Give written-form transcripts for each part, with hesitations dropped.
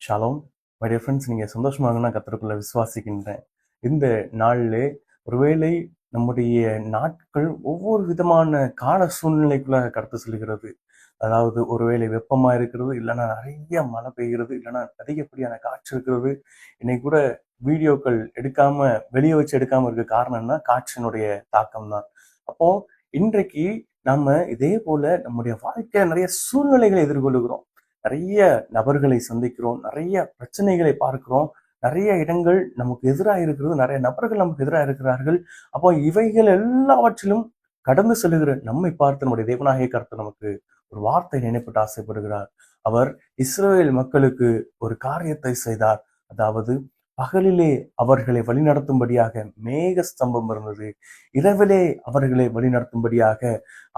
Shalom my dear friends, நீங்கள் சந்தோஷமாக நான் கர்த்தருக்குள்ள விசுவாசிக்கின்றேன். இந்த நாளிலே ஒருவேளை நம்முடைய நாட்கள் ஒவ்வொரு விதமான கால சூழ்நிலைக்குள்ள கடத்து செல்கிறது. அதாவது ஒருவேளை வெப்பமா இருக்கிறது, இல்லைன்னா நிறைய மழை பெய்கிறது, இல்லைன்னா அதிகப்படியான காற்று இருக்கிறது. இன்னைக்கு கூட வீடியோக்கள் எடுக்காம வெளியே வச்சு எடுக்காம இருக்க காரணம்னா காற்றினுடைய தாக்கம் தான். அப்போ இன்றைக்கு நம்ம இதே போல நம்முடைய வாழ்க்கையில நிறைய சூழ்நிலைகளை எதிர்கொள்கிறோம். நிறைய நபர்களை சந்திக்கிறோம், நிறைய பிரச்சனைகளை பார்க்கிறோம், நிறைய இடங்கள் நமக்கு எதிராக இருக்கிறது, நிறைய நபர்கள் நமக்கு எதிராக இருக்கிறார்கள். அப்போ இவைகள் எல்லாவற்றிலும் கடந்து செல்லுகிற நம்மை பார்த்து நம்முடைய தேவனாகிய கர்த்தர் நமக்கு ஒரு வார்த்தை நினைப்பட்டு ஆசைப்படுகிறார். அவர் இஸ்ரவேல் மக்களுக்கு ஒரு காரியத்தை செய்தார். அதாவது பகலிலே அவர்களை வழிநடத்தும்படியாக மேக ஸ்தம்பம் இருந்தது, இரவிலே அவர்களை வழிநடத்தும்படியாக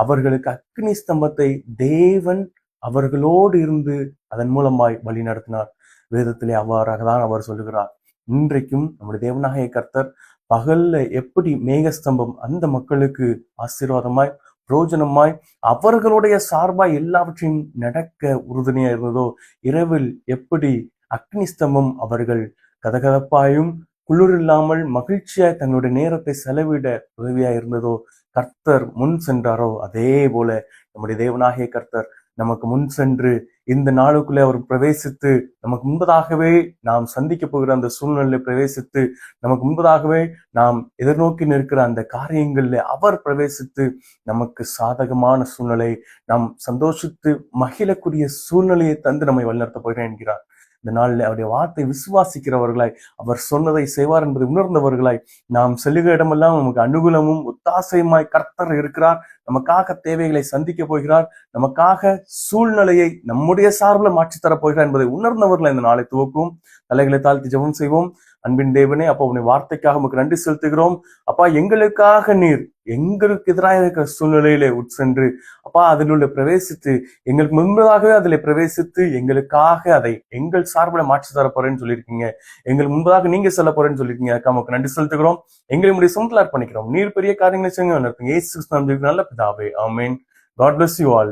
அவர்களுக்கு அக்னி ஸ்தம்பத்தை தேவன் அவர்களோடு இருந்து அதன் மூலமாய் வழி நடத்தினார். வேதத்திலே அவ்வாறாக தான் அவர் சொல்லுகிறார். இன்றைக்கும் நம்முடைய தேவனாகிய கர்த்தர் பகல்ல எப்படி மேகஸ்தம்பம் அந்த மக்களுக்கு ஆசீர்வாதமாய் பிரயோஜனமாய் அவர்களுடைய சார்பாய் எல்லாவற்றையும் நடக்க உறுதுணையா இருந்ததோ, இரவில் எப்படி அக்னி ஸ்தம்பம் அவர்கள் கதகதப்பாயும் குளிர் இல்லாமல் மகிழ்ச்சியாய் தங்களுடைய நேரத்தை செலவிட உதவியா இருந்ததோ, கர்த்தர் முன் சென்றாரோ, அதே போல நம்முடைய தேவனாகிய கர்த்தர் நமக்கு முன் சென்று இந்த நாளுக்குள்ளே அவர் பிரவேசித்து நமக்கு முன்பதாகவே நாம் சந்திக்க போகிற அந்த சூழ்நிலையை பிரவேசித்து நமக்கு முன்பதாகவே நாம் எதிர்நோக்கி நிற்கிற அந்த காரியங்களில் அவர் பிரவேசித்து நமக்கு சாதகமான சூழ்நிலை, நாம் சந்தோஷித்து மகிழக்கூடிய சூழ்நிலையை தந்து நம்மை வழிநடத்த போகிறேன் என்கிறார். இந்த நாளில் அவருடைய வார்த்தை விசுவாசிக்கிறவர்களாய், அவர் சொன்னதை செய்வார் என்பதை உணர்ந்தவர்களாய், நாம் செல்லுகிற இடமெல்லாம் நமக்கு அனுகூலமும் ஒத்தாசையுமாய் கர்த்தர் இருக்கிறார். நமக்காக தேவைகளை சந்திக்க போகிறார். நமக்காக சூழ்நிலையை நம்முடைய சார்பில் மாற்றித்தரப் போகிறார் என்பதை உணர்ந்தவர்களை இந்த நாளை துவக்கும். தலைகளை தாழ்த்தி ஜெபம் செய்வோம். அன்பின் தேவனே, அப்பா உன்னை வார்த்தைக்காக நமக்கு நன்றி செலுத்துகிறோம். அப்பா, எங்களுக்காக நீர் எங்களுக்கு எதிராக இருக்கிற சூழ்நிலையிலே உட்சென்று அப்பா அதில் உள்ள பிரவேசித்து எங்களுக்கு முன்பதாகவே அதில் பிரவேசித்து எங்களுக்காக அதை எங்கள் சார்பில் மாற்றி தர போறேன்னு சொல்லியிருக்கீங்க. எங்களுக்கு முன்பதாக நீங்க சொல்ல போறேன்னு சொல்லியிருக்கீங்க. அதுக்காக நமக்கு நன்றி செலுத்துகிறோம். எங்களுடைய சொந்தத்தில் அர்ப்பணிக்கிறோம். நீர் பெரிய காரியங்களை செய்யுங்க. இயேசு நல்ல பிதாவே, ஆமென். God bless you all.